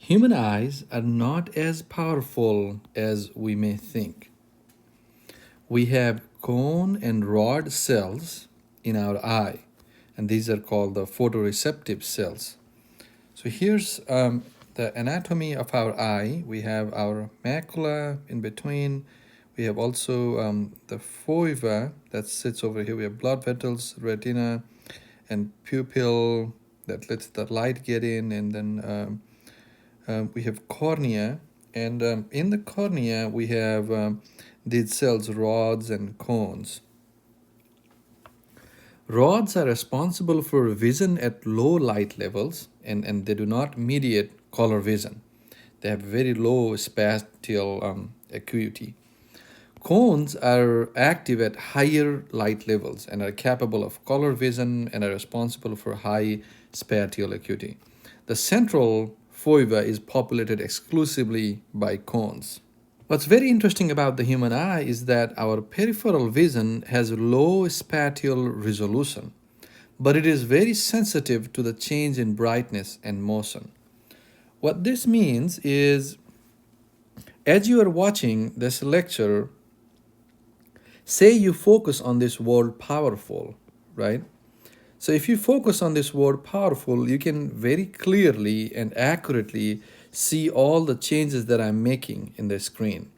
Human eyes are not as powerful as we may think. We have cone and rod cells in our eye, and these are called the photoreceptive cells. So here's the anatomy of our eye. We have our macula in between. We have also the foeva that sits over here. We have blood vessels, retina, and pupil that lets the light get in, and then we have cornea, and in the cornea we have these cells, rods and cones. Rods are responsible for vision at low light levels, and they do not mediate color vision. They have very low spatial acuity. Cones are active at higher light levels and are capable of color vision and are responsible for high spatial acuity. The central foeva is populated exclusively by cones. What's very interesting about the human eye is that our peripheral vision has low spatial resolution, but it is very sensitive to the change in brightness and motion. What this means is, as you are watching this lecture, say you focus on this word powerful, right? So if you focus on this word powerful, you can very clearly and accurately see all the changes that I'm making in the screen.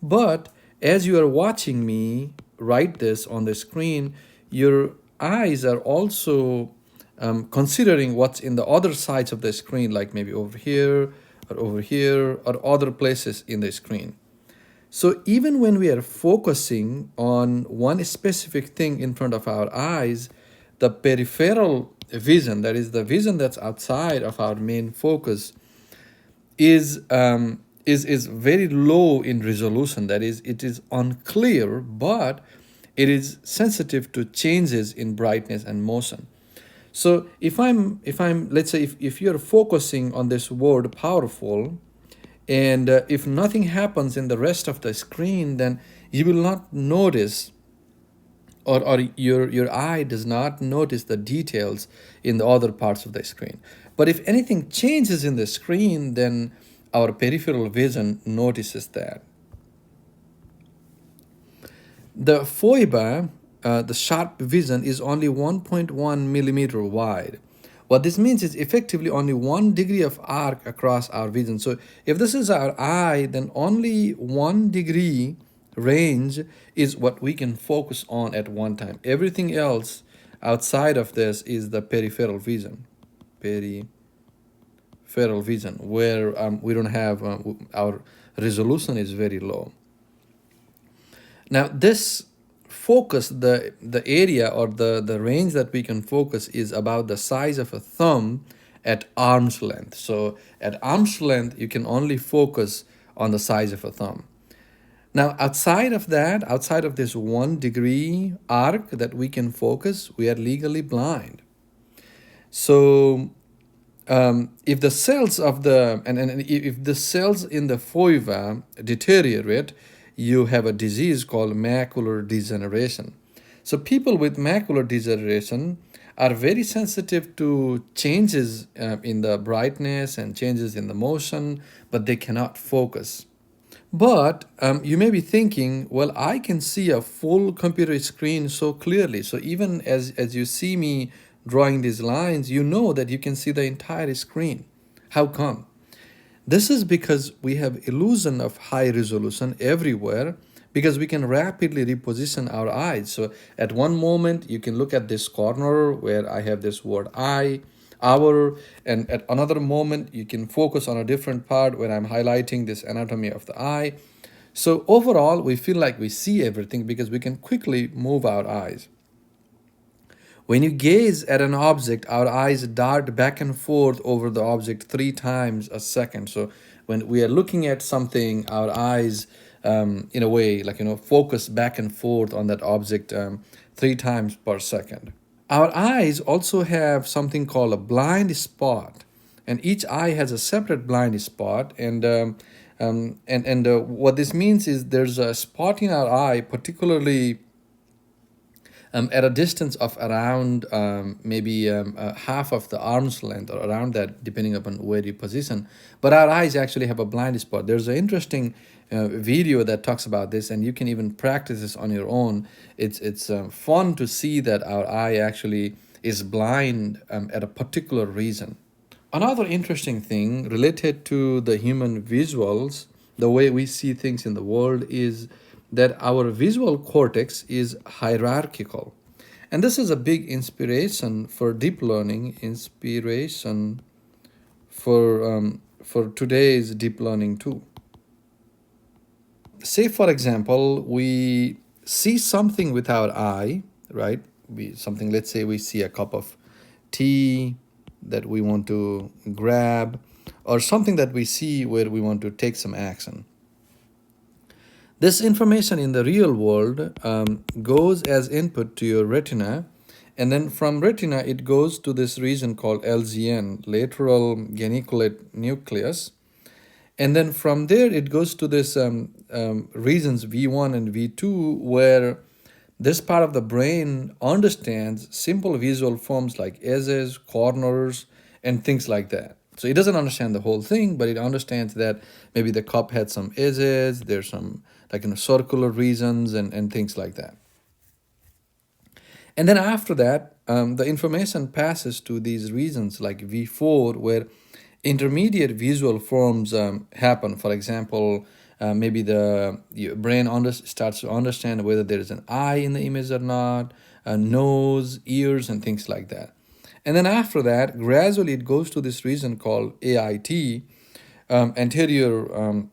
But as you are watching me write this on the screen, your eyes are also considering what's in the other sides of the screen, like maybe over here, or other places in the screen. So even when we are focusing on one specific thing in front of our eyes, the peripheral vision, that is the vision that's outside of our main focus, is very low in resolution. That is, it is unclear, but it is sensitive to changes in brightness and motion. So if I'm let's say if you're focusing on this word powerful, and if nothing happens in the rest of the screen, then you will not notice, or your eye does not notice the details in the other parts of the screen. But if anything changes in the screen, then our peripheral vision notices that. The foiba, the sharp vision, is only 1.1 millimeter wide. What this means is effectively only 1 degree of arc across our vision. So if this is our eye, then only 1 degree range is what we can focus on at one time. Everything else outside of this is the peripheral vision. Peripheral vision, where we don't have, our resolution is very low. Now this focus, the area or the range that we can focus is about the size of a thumb at arm's length. So at arm's length, you can only focus on the size of a thumb. Now outside of that, outside of this 1 degree arc that we can focus, we are legally blind. So if the cells of the and if the cells in the foeva deteriorate, you have a disease called macular degeneration. So people with macular degeneration are very sensitive to changes in the brightness and changes in the motion, but they cannot focus. But you may be thinking, well, I can see a full computer screen so clearly. So even as you see me drawing these lines, you know that you can see the entire screen. How come? This is because we have illusion of high resolution everywhere, because we can rapidly reposition our eyes. So at one moment, you can look at this corner where I have this word eye, hour, and at another moment, you can focus on a different part where I'm highlighting this anatomy of the eye. So overall, we feel like we see everything because we can quickly move our eyes. When you gaze at an object, our eyes dart back and forth over the object 3 times a second. So when we are looking at something, our eyes, in a way, like, focus back and forth on that object 3 times per second. Our eyes also have something called a blind spot, and each eye has a separate blind spot. What this means is there's a spot in our eye, particularly at a distance of around maybe half of the arm's length or around that, depending upon where you position. But our eyes actually have a blind spot. There's an interesting video that talks about this, and you can even practice this on your own. It's fun to see that our eye actually is blind at a particular region. Another interesting thing related to the human visuals, the way we see things in the world, is that our visual cortex is hierarchical. And this is a big inspiration for deep learning, inspiration for today's deep learning too. Say, for example, we see something with our eye, right? Something, let's say we see a cup of tea that we want to grab, or something that we see where we want to take some action. This information in the real world goes as input to your retina, and then from retina it goes to this region called LGN, lateral geniculate nucleus, and then from there it goes to this regions V1 and V2, where this part of the brain understands simple visual forms like edges, corners, and things like that. So it doesn't understand the whole thing, but it understands that maybe the cup had some edges, there's some like circular regions and things like that. And then after that, the information passes to these regions like V4, where intermediate visual forms happen. For example, maybe your brain starts to understand whether there is an eye in the image or not, a nose, ears, and things like that. And then after that, gradually it goes to this region called AIT, anterior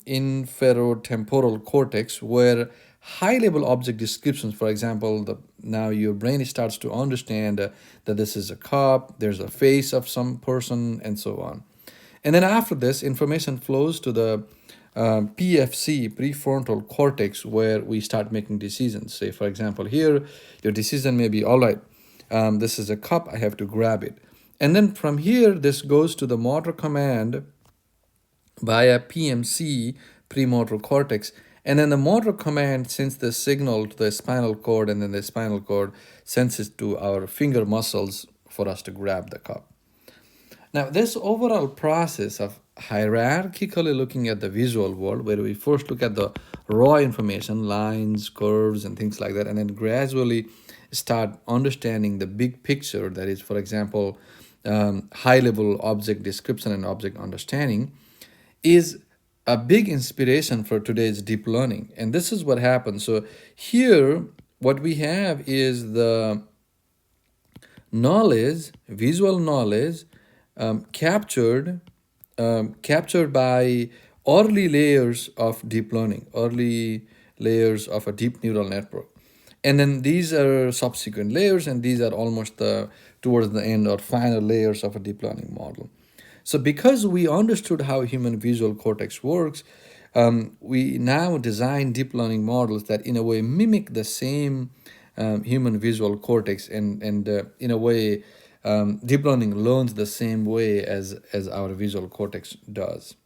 inferotemporal cortex, where high-level object descriptions, for example, now your brain starts to understand that this is a cup, there's a face of some person, and so on. And then after this, information flows to the PFC, prefrontal cortex, where we start making decisions. Say, for example, here, your decision may be, all right, this is a cup, I have to grab it. And then from here, this goes to the motor command via PMC, premotor cortex. And then the motor command sends the signal to the spinal cord, and then the spinal cord sends it to our finger muscles for us to grab the cup. Now, this overall process of hierarchically looking at the visual world, where we first look at the raw information, lines, curves, and things like that, and then gradually start understanding the big picture, that is, for example, high-level object description and object understanding, is a big inspiration for today's deep learning. And this is what happens. So here, what we have is the knowledge, visual knowledge, captured by early layers of deep learning, early layers of a deep neural network. And then these are subsequent layers, and these are almost towards the end or final layers of a deep learning model. So because we understood how human visual cortex works, we now design deep learning models that in a way mimic the same human visual cortex, and in a way deep learning learns the same way as our visual cortex does.